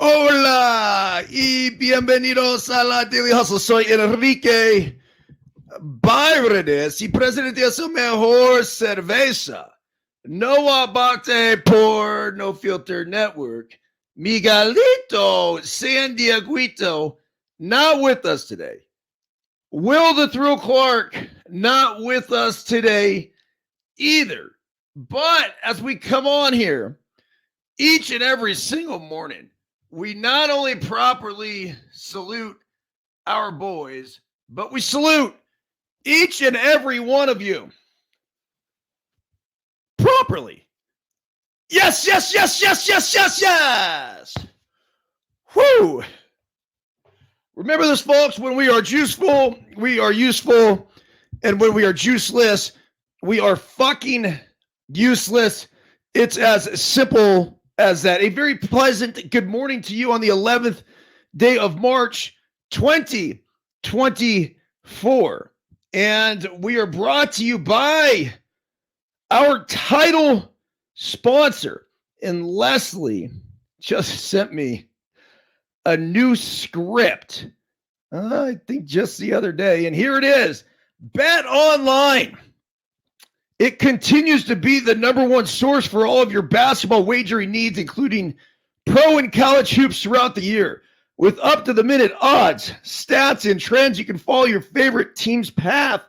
Hola y bienvenidos a la Daily Hustle. Soy Enrique BAUER'S y presidente de su mejor cerveza. No abate por No Filter Network. Miguelito San Dieguito, not with us today. Will the Thrill Clark, not with us today either. But as we come on here, each and every single morning, we not only properly salute our boys, but we salute each and every one of you properly. Yes, yes, yes, yes, yes, yes, yes. Whoo. Remember this, folks, when we are juiceful, we are useful. And when we are juiceless, we are fucking useless. It's as simple as that. A very pleasant good morning to you on the 11th day of March, 2024. And we are brought to you by our title sponsor. And Leslie just sent me a new script, I think just the other day. And here it is. Bet Online. It continues to be the number one source for all of your basketball wagering needs, including pro and college hoops throughout the year. With up-to-the-minute odds, stats, and trends, you can follow your favorite team's path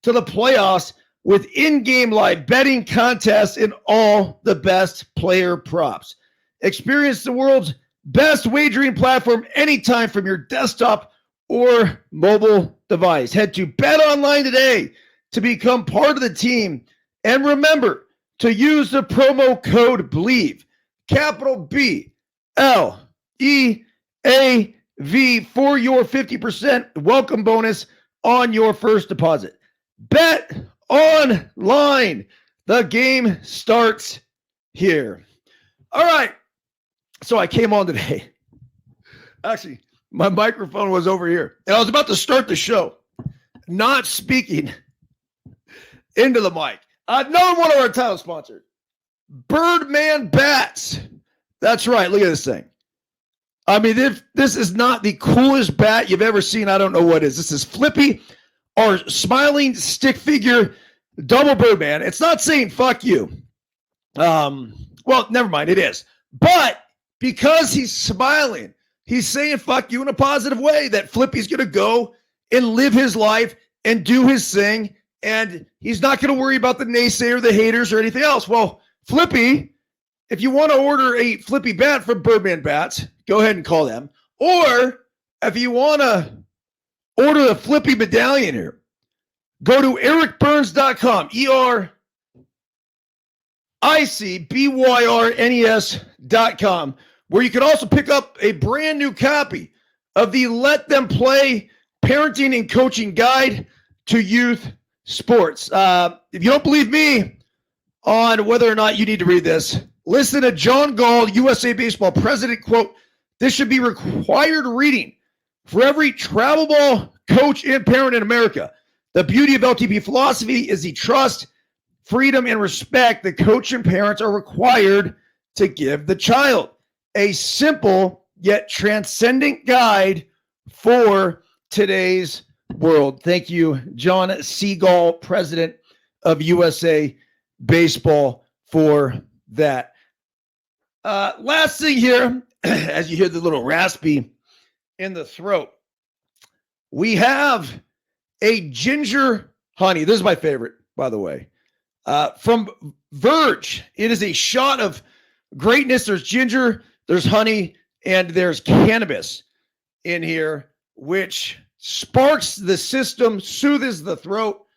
to the playoffs with in-game live betting contests and all the best player props. Experience the world's best wagering platform anytime from your desktop or mobile device. Head to Bet Online today to become part of the team. And remember to use the promo code BLEAV, capital B-L-E-A-V, for your 50% welcome bonus on your first deposit. Bet Online. The game starts here. All right. So I came on today. Actually, my microphone was over here. And I was about to start the show, not speaking into the mic. Another one of our title sponsors, Birdman Bats. That's right. Look at this thing. I mean, if this is not the coolest bat you've ever seen, I don't know what is. This is Flippy, our smiling stick figure double Birdman. It's not saying fuck you. Well, never mind. It is. But because he's smiling, he's saying fuck you in a positive way, that Flippy's going to go and live his life and do his thing. And he's not going to worry about the naysayer, the haters, or anything else. Well, Flippy, if you want to order a Flippy bat from Birdman Bats, go ahead and call them. Or if you want to order the Flippy medallion here, go to ericbyrnes.com, ERICBYRNES.com, where you can also pick up a brand new copy of the Let Them Play Parenting and Coaching Guide to Youth Sports. If you don't believe me on whether or not you need to read this, listen to John Gall, USA Baseball president, quote, "This should be required reading for every travel ball coach and parent in America. The beauty of LTP philosophy is the trust, freedom, and respect the coach and parents are required to give the child. A simple yet transcendent guide for today's world." Thank you, John Seagull, president of USA Baseball, for that. Last thing here, as you hear the little raspy in the throat, we have a ginger honey. This is my favorite, by the way, from Verge. It is a shot of greatness. There's ginger, there's honey, and there's cannabis in here, which sparks the system, soothes the throat.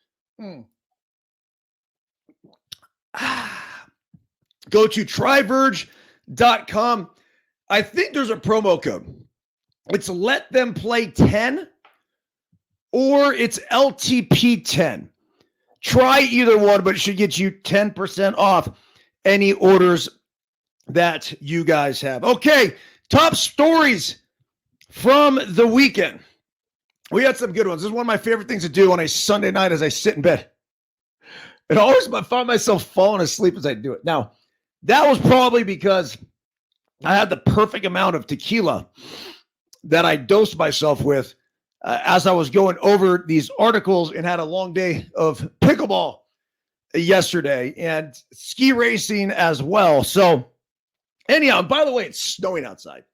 Go to tryverge.com. I think there's a promo code. It's Let Them Play 10 or it's LTP 10. Try either one, but it should get you 10% off any orders that you guys have. Okay, top stories from the weekend. We had some good ones. This is one of my favorite things to do on a Sunday night as I sit in bed. And I always find myself falling asleep as I do it. Now, that was probably because I had the perfect amount of tequila that I dosed myself with as I was going over these articles and had a long day of pickleball yesterday and ski racing as well. So anyhow, by the way, it's snowing outside.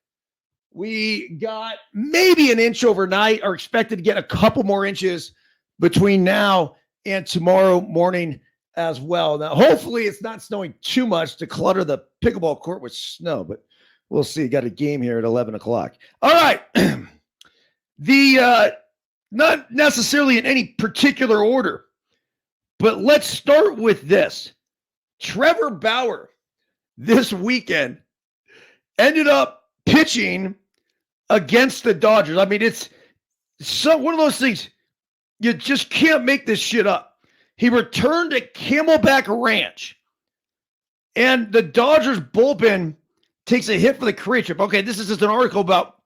We got maybe an inch overnight, are expected to get a couple more inches between now and tomorrow morning as well. Now, hopefully it's not snowing too much to clutter the pickleball court with snow, but we'll see. Got a game here at 11 o'clock. All right. Not necessarily in any particular order, but let's start with this. Trevor Bauer this weekend ended up pitching against the Dodgers. I mean, it's one of those things, you just can't make this shit up. He returned at Camelback Ranch, and the Dodgers bullpen takes a hit for the career trip. Okay, this is just an article about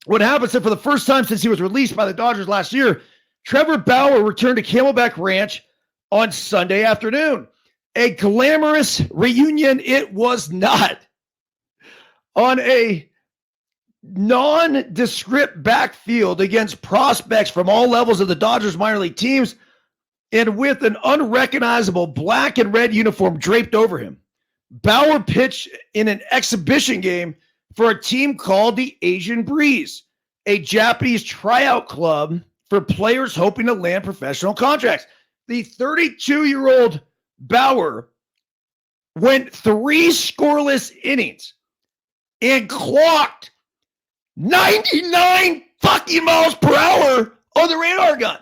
what happened. So for the first time since he was released by the Dodgers last year, Trevor Bauer returned to Camelback Ranch on Sunday afternoon. A glamorous reunion it was not. On a nondescript backfield against prospects from all levels of the Dodgers minor league teams, and with an unrecognizable black and red uniform draped over him, Bauer pitched in an exhibition game for a team called the Asian Breeze, a Japanese tryout club for players hoping to land professional contracts. The 32-year-old Bauer went 3 scoreless innings and clocked 99 fucking miles per hour on the radar gun.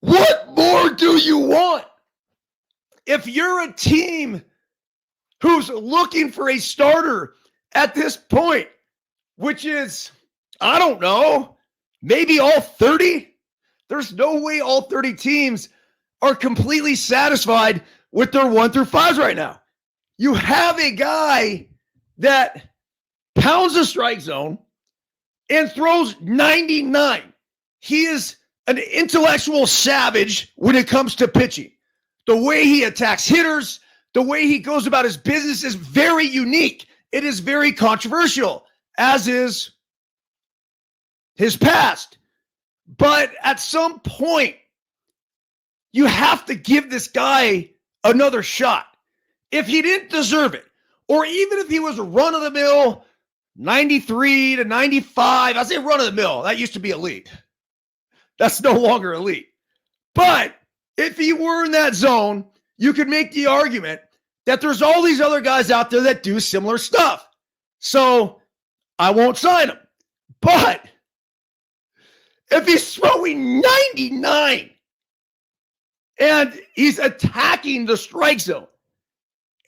What more do you want? If you're a team who's looking for a starter at this point, which is, I don't know, maybe all 30? There's no way all 30 teams are completely satisfied with their 1 through 5s right now. You have a guy that pounds the strike zone and throws 99. He is an intellectual savage when it comes to pitching. The way he attacks hitters, the way he goes about his business is very unique. It is very controversial, as is his past. But at some point, you have to give this guy another shot. If he didn't deserve it, or even if he was a run-of-the-mill 93 to 95, I say run-of-the-mill, that used to be elite. That's no longer elite. But if he were in that zone, you could make the argument that there's all these other guys out there that do similar stuff. So I won't sign him. But if he's throwing 99 and he's attacking the strike zone,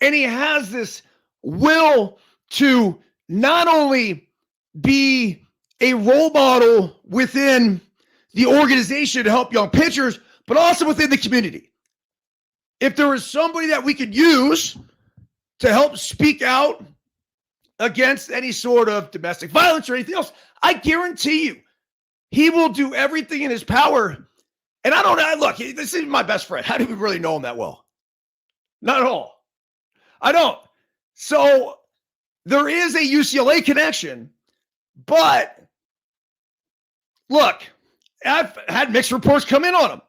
and he has this will to not only be a role model within the organization to help young pitchers, but also within the community. If there is somebody that we could use to help speak out against any sort of domestic violence or anything else, I guarantee you he will do everything in his power. And I don't know, look, this is my best friend. How do we really know him that well? Not at all. I don't. So there is a UCLA connection, but look, I've had mixed reports come in on him.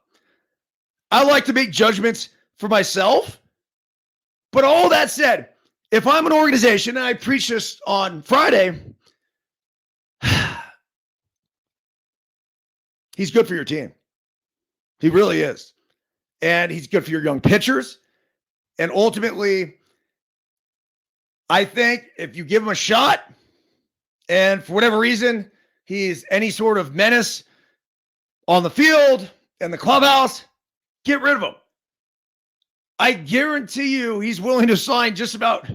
I like to make judgments for myself. But all that said, if I'm an organization, and I preached this on Friday, he's good for your team. He really is. And he's good for your young pitchers. And ultimately, I think if you give him a shot, and for whatever reason, he's any sort of menace on the field and the clubhouse, get rid of him. I guarantee you he's willing to sign just about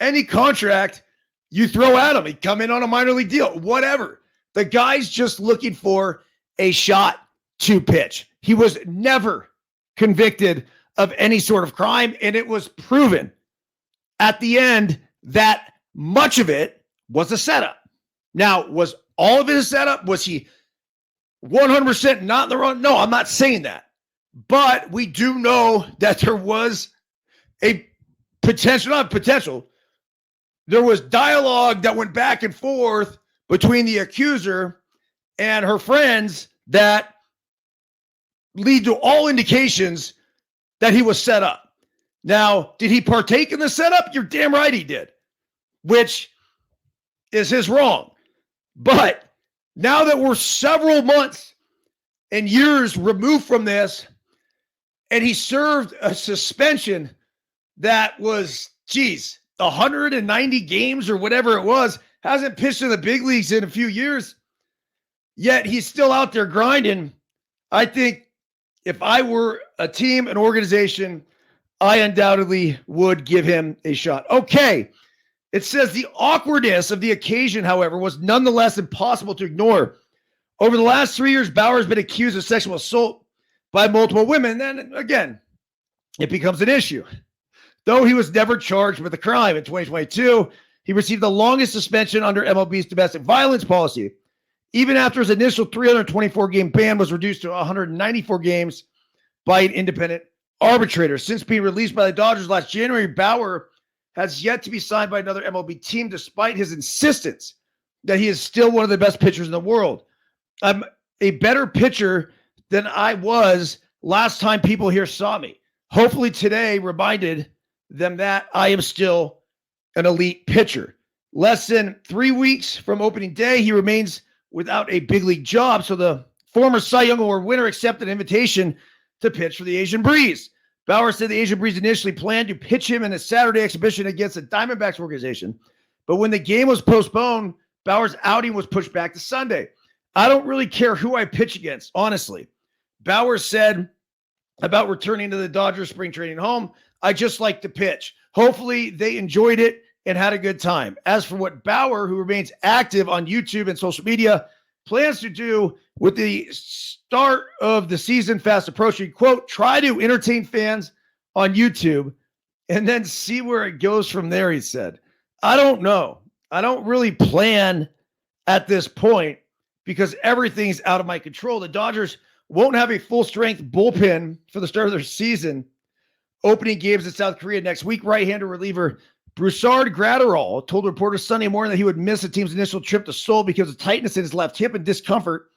any contract you throw at him. He'd come in on a minor league deal, whatever. The guy's just looking for a shot to pitch. He was never convicted of any sort of crime, and it was proven at the end that much of it was a setup. Now, was all of it a setup? Was he 100% not in the run? No, I'm not saying that. But we do know that there was a not potential. There was dialogue that went back and forth between the accuser and her friends that lead to all indications that he was set up. Now, did he partake in the setup? You're damn right he did, which is his wrong. But now that we're several months and years removed from this, and he served a suspension that was, 190 games or whatever it was, hasn't pitched in the big leagues in a few years, yet he's still out there grinding. I think if I were a team, an organization, I undoubtedly would give him a shot. Okay. It says the awkwardness of the occasion, however, was nonetheless impossible to ignore. Over the last 3 years, Bauer has been accused of sexual assault by multiple women. Then again, it becomes an issue. Though he was never charged with a crime in 2022, he received the longest suspension under MLB's domestic violence policy. Even after his initial 324-game ban was reduced to 194 games by an independent arbitrator. Since being released by the Dodgers last January, Bauer has yet to be signed by another MLB team, despite his insistence that he is still one of the best pitchers in the world. I'm a better pitcher than I was last time people here saw me. Hopefully today reminded them that I am still an elite pitcher. Less than 3 weeks from opening day, he remains without a big league job, so the former Cy Young Award winner accepted an invitation to pitch for the Asian Breeze. Bauer said the Asian Breeze initially planned to pitch him in a Saturday exhibition against the Diamondbacks organization, but when the game was postponed, Bauer's outing was pushed back to Sunday. I don't really care who I pitch against, honestly. Bauer said about returning to the Dodgers spring training home, I just like to pitch. Hopefully they enjoyed it and had a good time. As for what Bauer, who remains active on YouTube and social media, plans to do with the start of the season fast approaching, quote, try to entertain fans on YouTube and then see where it goes from there, he said. I don't know. I don't really plan at this point because everything's out of my control. The Dodgers won't have a full-strength bullpen for the start of their season. Opening games in South Korea next week, right-hander reliever Broussard Gratterall told reporters Sunday morning that he would miss the team's initial trip to Seoul because of tightness in his left hip and discomfort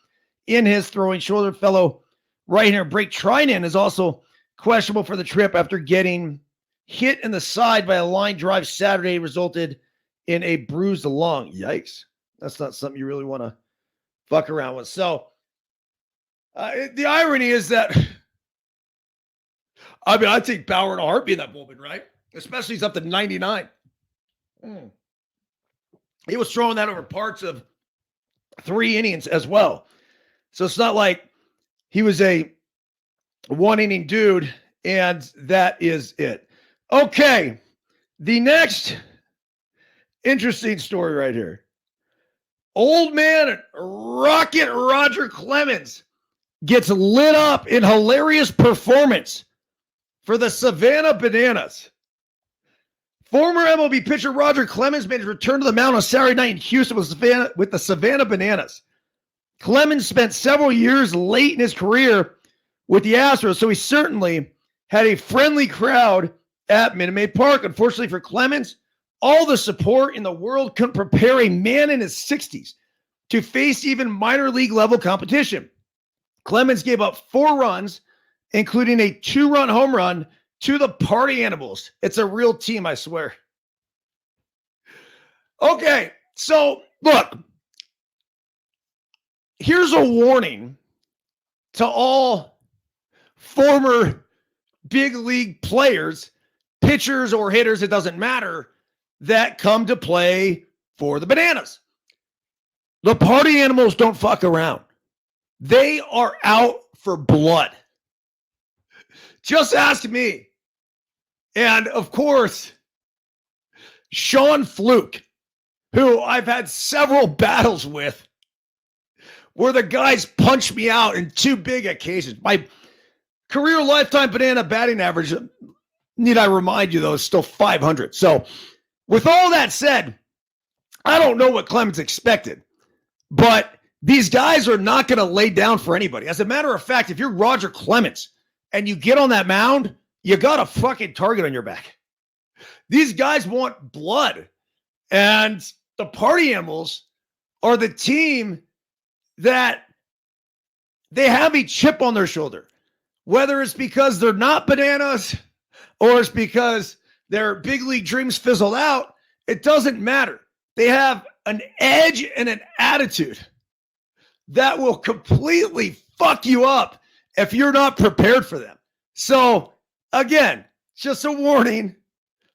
in his throwing shoulder. Fellow right-hander Blake Trinan is also questionable for the trip after getting hit in the side by a line drive Saturday, resulted in a bruised lung. Yikes. That's not something you really want to fuck around with. So the irony is that I take Bauer in a heartbeat in that bullpen, right? Especially he's up to 99. He was throwing that over parts of 3 innings as well. So it's not like he was a 1-inning dude and that is it. Okay. The next interesting story right here. Old man Rocket Roger Clemens gets lit up in hilarious performance for the Savannah Bananas. Former MLB pitcher Roger Clemens made his return to the mound on Saturday night in Houston with the Savannah Bananas. Clemens spent several years late in his career with the Astros, so he certainly had a friendly crowd at Minute Maid Park. Unfortunately for Clemens, all the support in the world couldn't prepare a man in his 60s to face even minor league level competition. Clemens gave up 4 runs, including a 2-run home run to the Party Animals. It's a real team, I swear. Okay, so look, here's a warning to all former big league players, pitchers or hitters, it doesn't matter, that come to play for the Bananas. The Party Animals don't fuck around. They are out for blood. Just ask me. And of course, Sean Fluke, who I've had several battles with, where the guys punched me out in 2 big occasions. My career lifetime banana batting average, need I remind you, though, is still 500. So with all that said, I don't know what Clemens expected, but these guys are not going to lay down for anybody. As a matter of fact, if you're Roger Clemens and you get on that mound, you got a fucking target on your back. These guys want blood. And the party animals are the team that they have a chip on their shoulder. Whether it's because they're not bananas or it's because their big league dreams fizzled out, it doesn't matter. They have an edge and an attitude that will completely fuck you up if you're not prepared for them. So, again, just a warning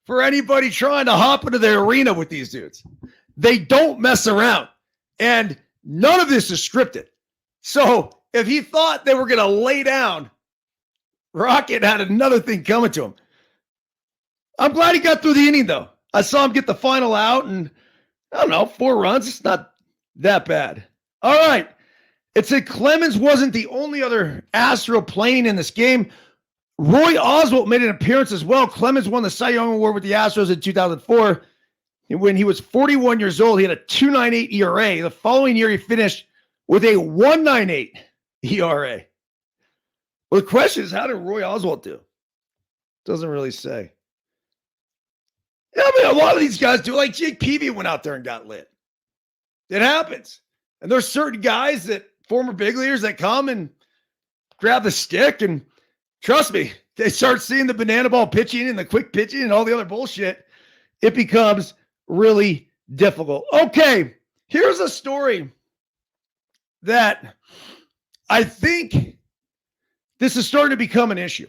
for anybody trying to hop into the arena with these dudes. They don't mess around. And none of this is scripted. So, if he thought they were going to lay down, Rocket had another thing coming to him. I'm glad he got through the inning, though. I saw him get the final out, and I don't know, 4 runs. It's not that bad. All right. It said Clemens wasn't the only other Astro playing in this game. Roy Oswalt made an appearance as well. Clemens won the Cy Young Award with the Astros in 2004. And when he was 41 years old, he had a 2.98 ERA. The following year, he finished with a 1.98 ERA. Well, the question is, how did Roy Oswalt do? Doesn't really say. Yeah, I mean, a lot of these guys do. Like Jake Peavy went out there and got lit. It happens. And there's certain guys that, former big leaguers, that come and grab the stick, and trust me, they start seeing the banana ball pitching and the quick pitching and all the other bullshit. It becomes really difficult. Okay, here's a story that I think this is starting to become an issue.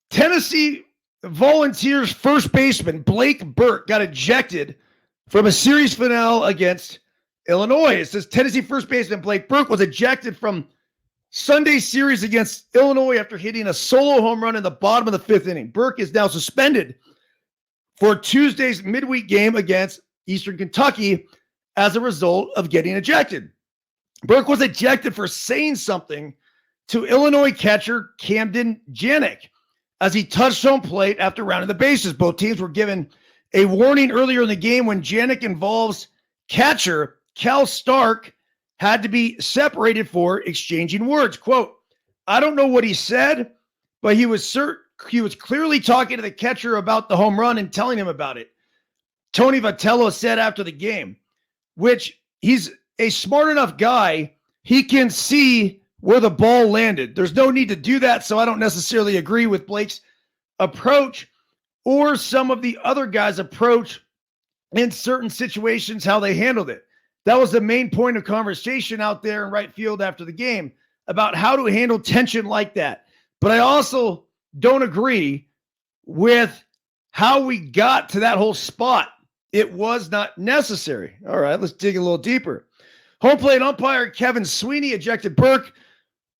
Tennessee Volunteers first baseman Blake Burke got ejected from a series finale against Illinois. It says Tennessee first baseman Blake Burke was ejected from Sunday's series against Illinois after hitting a solo home run in the bottom of the 5th inning. Burke is now suspended for Tuesday's midweek game against Eastern Kentucky as a result of getting ejected. Burke was ejected for saying something to Illinois catcher Camden Janik as he touched home plate after rounding the bases. Both teams were given a warning earlier in the game when Janik involves catcher Cal Stark had to be separated for exchanging words. Quote, I don't know what he said, but he was clearly talking to the catcher about the home run and telling him about it. Tony Vitello said after the game, which he's a smart enough guy, he can see where the ball landed. There's no need to do that, so I don't necessarily agree with Blake's approach or some of the other guys' approach in certain situations, how they handled it. That was the main point of conversation out there in right field after the game about how to handle tension like that. But I also don't agree with how we got to that whole spot. It was not necessary. All right, let's dig a little deeper. Home plate umpire Kevin Sweeney ejected Burke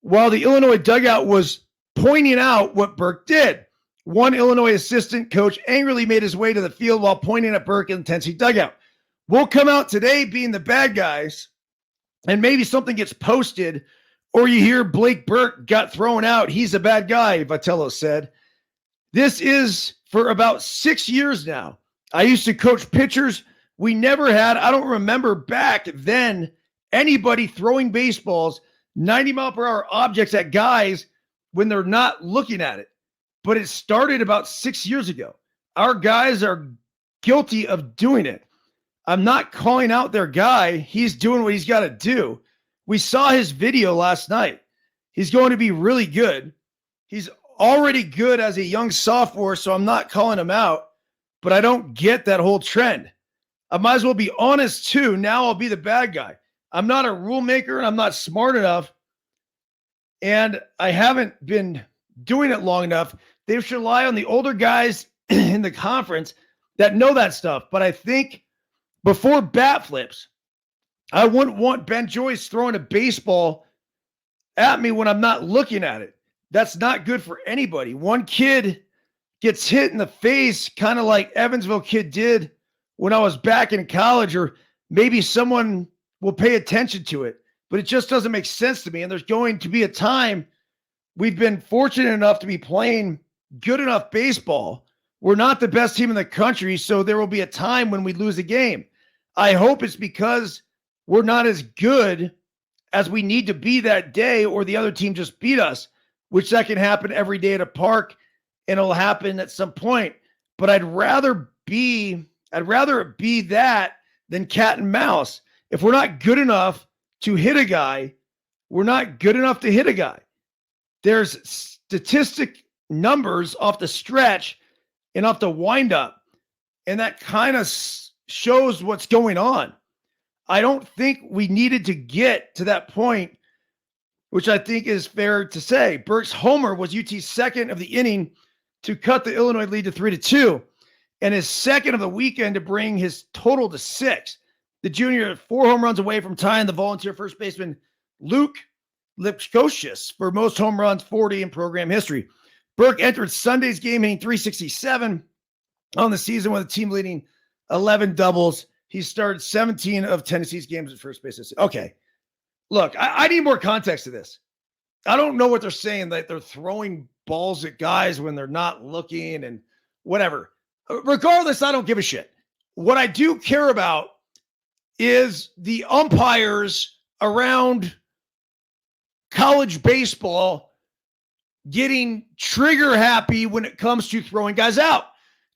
while the Illinois dugout was pointing out what Burke did. One Illinois assistant coach angrily made his way to the field while pointing at Burke in the Tennessee dugout. We'll come out today being the bad guys, and maybe something gets posted, or you hear Blake Burke got thrown out. He's a bad guy, Vitello said. This is for about 6 years now. I used to coach pitchers. We never had, I don't remember back then, anybody throwing baseballs 90-mile-per-hour objects at guys when they're not looking at it. But it started about 6 years ago. Our guys are guilty of doing it. I'm not calling out their guy. He's doing what he's got to do. We saw his video last night. He's going to be really good. He's already good as a young sophomore, so I'm not calling him out. But I don't get that whole trend. I might as well be honest, too. Now I'll be the bad guy. I'm not a rule maker, and I'm not smart enough, and I haven't been doing it long enough. They should rely on the older guys in the conference that know that stuff. But I think before bat flips, I wouldn't want Ben Joyce throwing a baseball at me when I'm not looking at it. That's not good for anybody. One kid gets hit in the face, kind of like Evansville kid did when I was back in college, or maybe someone will pay attention to it, but it just doesn't make sense to me. And there's going to be a time we've been fortunate enough to be playing good enough baseball. We're not the best team in the country, so there will be a time when we lose a game. I hope it's because we're not as good as we need to be that day, or the other team just beat us, which that can happen every day at a park, and it'll happen at some point. but I'd rather it be that than cat and mouse. If we're not good enough to hit a guy, we're not good enough to hit a guy. There's statistic numbers off the stretch and off the windup, and that kind of shows what's going on. I don't think we needed to get to that point, which I think is fair to say. Burke's homer was UT's second of the inning to cut the Illinois lead to 3-2, and his second of the weekend to bring his total to 6. The junior 4 home runs away from tying the volunteer first baseman Luke Lipkosius for most home runs, 40 in program history. Burke entered Sunday's game hitting .367 on the season with a team leading 11 doubles. He started 17 of Tennessee's games at first base. Okay, look, I need more context to this. I don't know what they're saying, that they're throwing balls at guys when they're not looking and whatever. Regardless, I don't give a shit. What I do care about is the umpires around college baseball getting trigger happy when it comes to throwing guys out.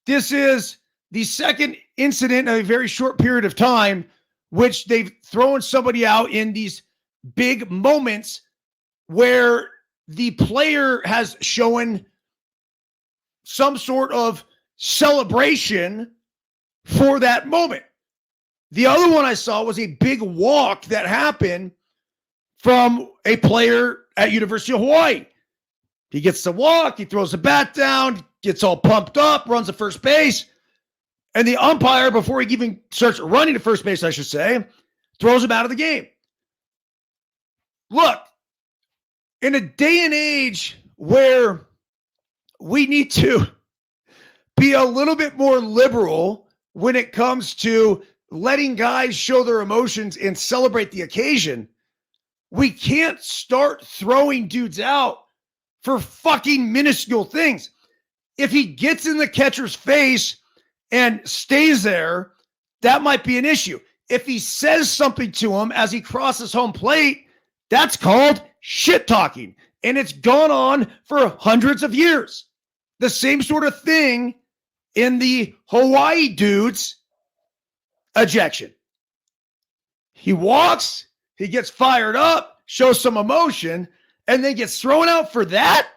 This is the second incident in a very short period of time which they've thrown somebody out in these big moments where the player has shown some sort of celebration for that moment. The other one I saw was a big walk that happened from a player at University of Hawaii. He gets to walk, he throws the bat down, gets all pumped up, runs to first base, and the umpire, before he even starts running to first base, I should say, throws him out of the game. Look, in a day and age where we need to be a little bit more liberal when it comes to letting guys show their emotions and celebrate the occasion, we can't start throwing dudes out for fucking minuscule things. If he gets in the catcher's face and stays there, that might be an issue. If he says something to him as he crosses home plate, that's called shit talking. And it's gone on for hundreds of years. The same sort of thing in the Hawaii dude's ejection. He walks, he gets fired up, shows some emotion, and then gets thrown out for that?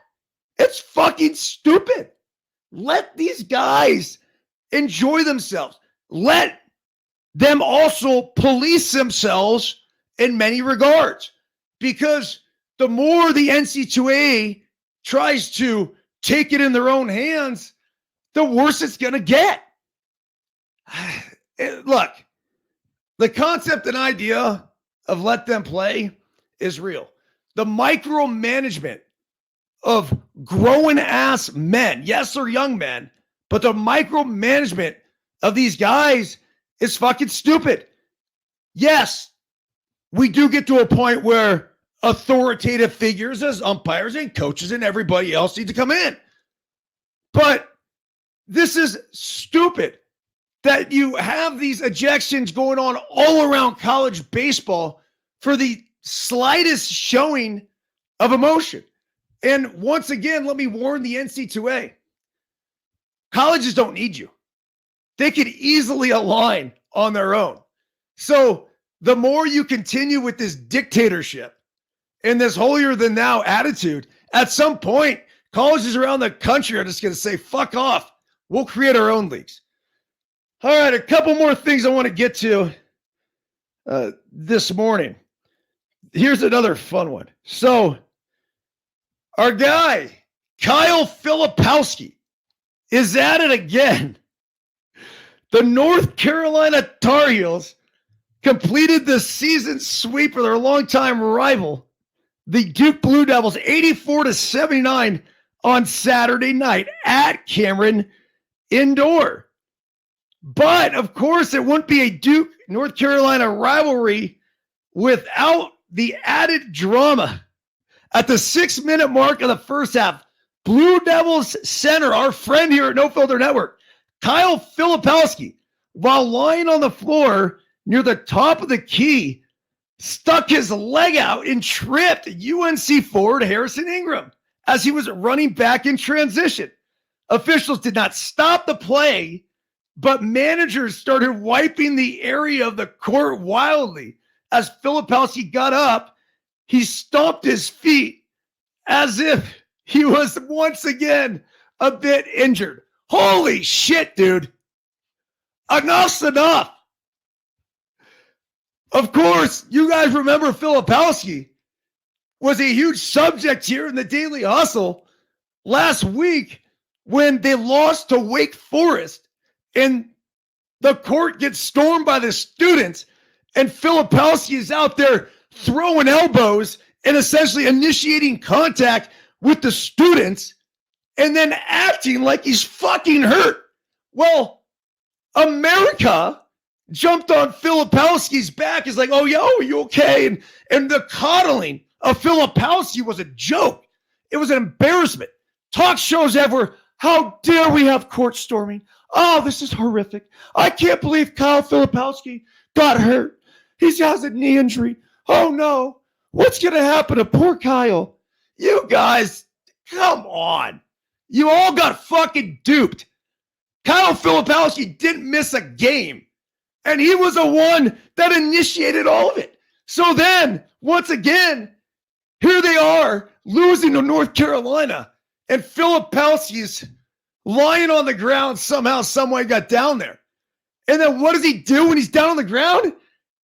It's fucking stupid. Let these guys enjoy themselves. Let them also police themselves in many regards. Because the more the NC2A tries to take it in their own hands, the worse it's going to get. Look, the concept and idea of let them play is real. The micromanagement of growing ass men, yes, they're young men, but the micromanagement of these guys is fucking stupid. Yes, we do get to a point where authoritative figures as umpires and coaches and everybody else need to come in. But this is stupid that you have these ejections going on all around college baseball for the slightest showing of emotion. And once again, let me warn the NC2A. Colleges don't need you. They could easily align on their own. So the more you continue with this dictatorship and this holier than thou attitude, at some point, colleges around the country are just going to say, fuck off. We'll create our own leagues. All right, a couple more things I want to get to this morning. Here's another fun one. So our guy, Kyle Filipowski, is at it again. The North Carolina Tar Heels completed the season sweep for their longtime rival, the Duke Blue Devils, 84-79 on Saturday night at Cameron Indoor. But, of course, it wouldn't be a Duke-North Carolina rivalry without the added drama. At the 6-minute mark of the first half, Blue Devils center, our friend here at No Filter Network, Kyle Filipowski, while lying on the floor near the top of the key, stuck his leg out and tripped UNC forward Harrison Ingram as he was running back in transition. Officials did not stop the play, but managers started wiping the area of the court wildly. As Filipowski got up, he stomped his feet as if he was once again a bit injured. Holy shit, dude. Enough's enough. Of course, you guys remember Filipowski was a huge subject here in the Daily Hustle last week when they lost to Wake Forest and the court gets stormed by the students and Filipowski is out there throwing elbows and essentially initiating contact with the students and then acting like he's fucking hurt. Well, America jumped on Filipowski's back. Is like, oh, yo, are you okay? And the coddling of Filipowski was a joke. It was an embarrassment. Talk shows ever, how dare we have court storming? Oh, this is horrific. I can't believe Kyle Filipowski got hurt. He has a knee injury. Oh, no. What's going to happen to poor Kyle? You guys, come on. You all got fucking duped. Kyle Filipowski didn't miss a game, and he was the one that initiated all of it. So then, once again, here they are losing to North Carolina, and Filipowski's lying on the ground somehow, someway got down there. And then what does he do when he's down on the ground?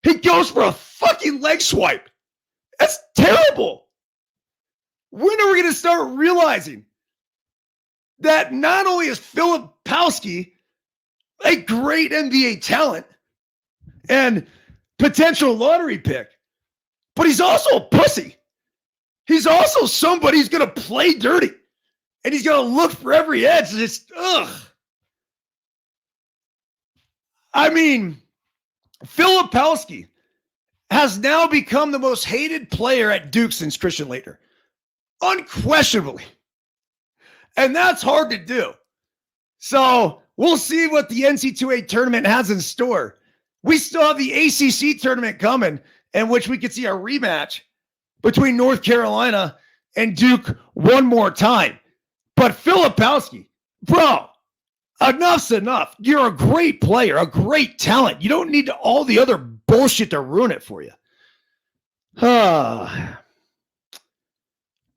He goes for a fucking leg swipe. That's terrible. When are we going to start realizing that not only is Filipowski a great NBA talent and potential lottery pick, but he's also a pussy. He's also somebody who's going to play dirty. And he's going to look for every edge. It's, ugh. I mean, Filipowski has now become the most hated player at Duke since Christian Laettner. Unquestionably. And that's hard to do. So we'll see what the NC2A tournament has in store. We still have the ACC tournament coming, in which we could see a rematch between North Carolina and Duke one more time. But Filipowski, bro, enough's enough. You're a great player, a great talent. You don't need all the other bullshit to ruin it for you.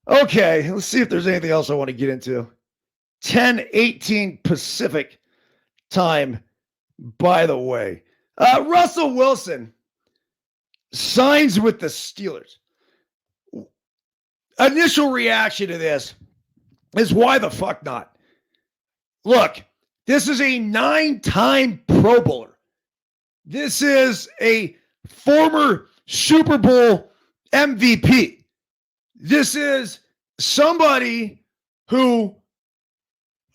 Okay, let's see if there's anything else I want to get into. 10:18 Pacific time, by the way. Russell Wilson signs with the Steelers. Initial reaction to this is why the fuck not? Look, this is a 9-time Pro Bowler. This is a former Super Bowl MVP. This is somebody who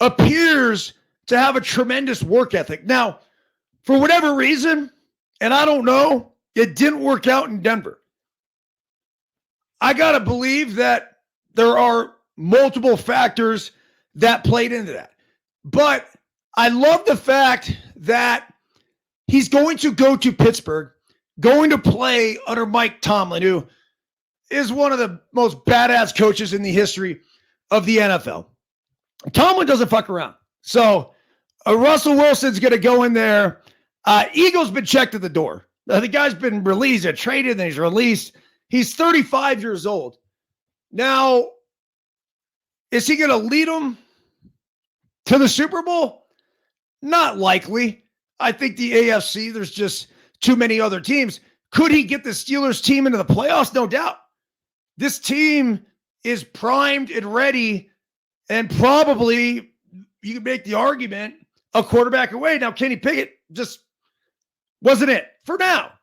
appears to have a tremendous work ethic. Now, for whatever reason, and I don't know, it didn't work out in Denver. I got to believe that there are multiple factors that played into that. But I love the fact that he's going to go to Pittsburgh, going to play under Mike Tomlin, who is one of the most badass coaches in the history of the NFL. Tomlin doesn't fuck around. So Russell Wilson's going to go in there. Ego's been checked at the door. The guy's been released, traded, and he's released. He's 35 years old. Now, is he going to lead them to the Super Bowl? Not likely. I think the AFC, there's just too many other teams. Could he get the Steelers team into the playoffs? No doubt. This team is primed and ready, and probably, you can make the argument, a quarterback away. Now, Kenny Pickett just wasn't it for now.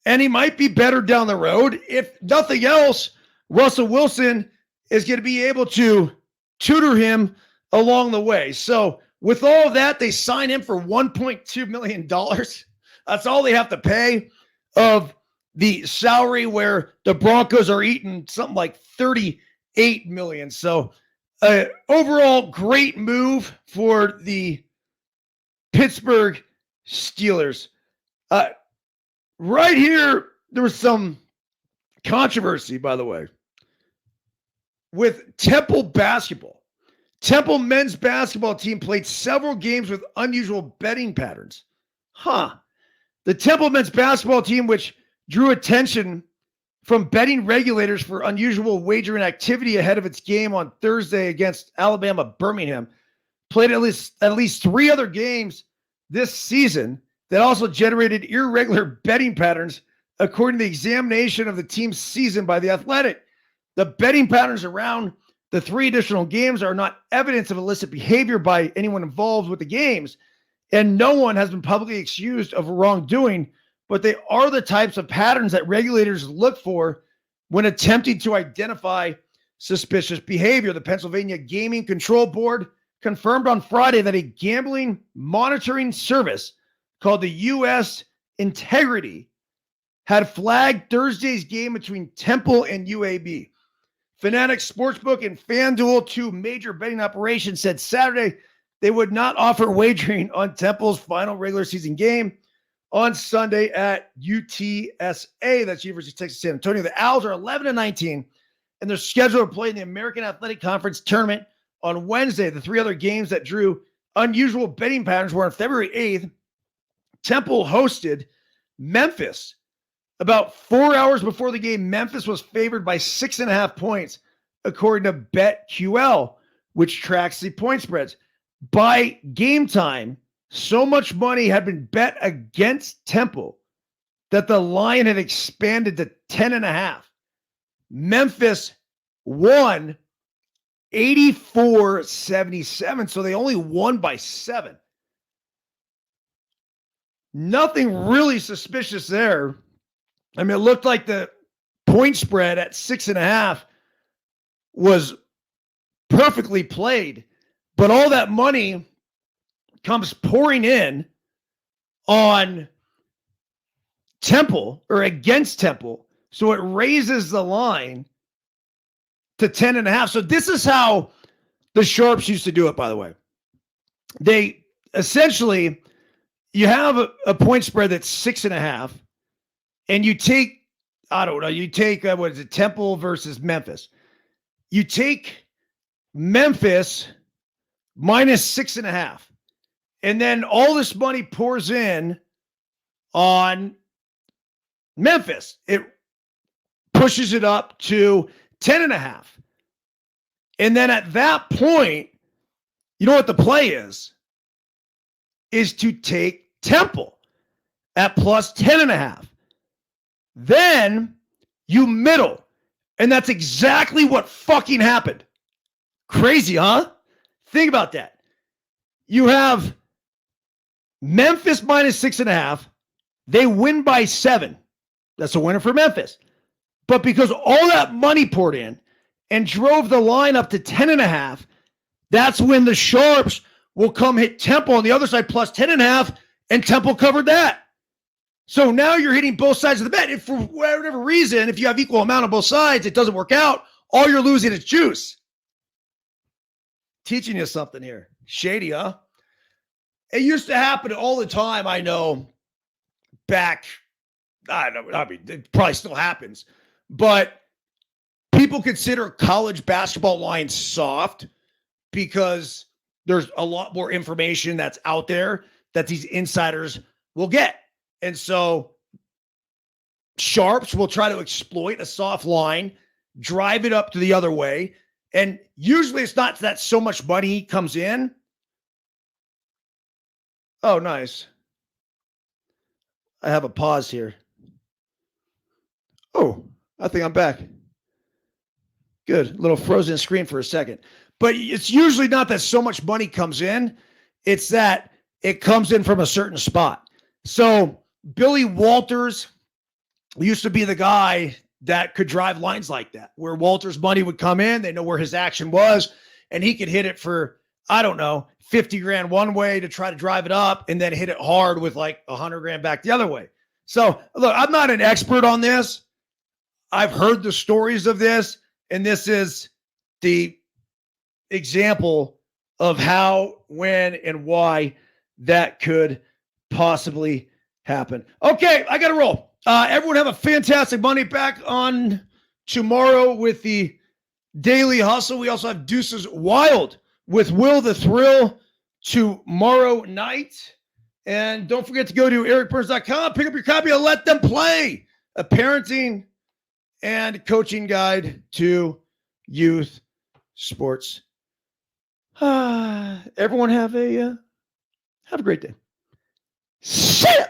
And he might be better down the road. If nothing else, Russell Wilson is going to be able to tutor him along the way. So with all of that, they sign him for $1.2 million. That's all they have to pay of the salary, where the Broncos are eating something like $38 million. So overall, great move for the Pittsburgh Steelers. Right here, there was some controversy, by the way, with Temple basketball. Temple men's basketball team played several games with unusual betting patterns. The Temple men's basketball team, which drew attention from betting regulators for unusual wagering activity ahead of its game on Thursday against Alabama Birmingham, played at least 3 other games this season that also generated irregular betting patterns, according to the examination of the team's season by The Athletic. The betting patterns around the 3 additional games are not evidence of illicit behavior by anyone involved with the games, and no one has been publicly accused of wrongdoing, but they are the types of patterns that regulators look for when attempting to identify suspicious behavior. The Pennsylvania Gaming Control Board confirmed on Friday that a gambling monitoring service called the U.S. Integrity had flagged Thursday's game between Temple and UAB. Fanatics Sportsbook and FanDuel, 2 major betting operations, said Saturday they would not offer wagering on Temple's final regular season game on Sunday at UTSA. That's University of Texas San Antonio. The Owls are 11-19, and they're scheduled to play in the American Athletic Conference tournament on Wednesday. The 3 other games that drew unusual betting patterns were on February 8th. Temple hosted Memphis. About 4 hours before the game, Memphis was favored by 6.5 points, according to BetQL, which tracks the point spreads. By game time, so much money had been bet against Temple that the line had expanded to 10.5. Memphis won 84-77, so they only won by 7. Nothing really suspicious there. I mean, it looked like the point spread at 6.5 was perfectly played, but all that money comes pouring in on Temple or against Temple. So it raises the line to 10.5. So this is how the Sharps used to do it, by the way. They essentially, you have a point spread that's 6.5, and you take, what is it, Temple versus Memphis. You take Memphis minus 6.5, and then all this money pours in on Memphis. It pushes it up to 10.5. And then at that point, you know what the play is to take Temple at plus 10.5. Then you middle. And that's exactly what fucking happened. Crazy, huh? Think about that. You have Memphis minus 6.5. They win by 7. That's a winner for Memphis. But because all that money poured in and drove the line up to 10.5, that's when the Sharps will come hit Temple on the other side plus 10.5, and Temple covered that. So now you're hitting both sides of the bet. If for whatever reason, if you have equal amount on both sides, it doesn't work out, all you're losing is juice. Teaching you something here. Shady, huh? It used to happen all the time, I know, back, it probably still happens, but people consider college basketball lines soft because there's a lot more information that's out there that these insiders will get. And so Sharps will try to exploit a soft line, drive it up to the other way. And usually it's not that so much money comes in. Oh, nice. I have a pause here. Oh, I think I'm back. Good. A little frozen screen for a second. But it's usually not that so much money comes in. It's that it comes in from a certain spot. So Billy Walters used to be the guy that could drive lines like that, where Walters' money would come in, they know where his action was, and he could hit it for, I don't know, 50 grand one way to try to drive it up and then hit it hard with like 100 grand back the other way. So look, I'm not an expert on this. I've heard the stories of this, and this is the example of how, when, and why that could possibly happen. Okay, I got to roll. Everyone have a fantastic Monday. Back on tomorrow with the Daily Hustle. We also have Deuce's Wild with Will the Thrill tomorrow night. And don't forget to go to ericburns.com, pick up your copy of Let Them Play, a parenting and coaching guide to youth sports. Everyone have a great day. See ya!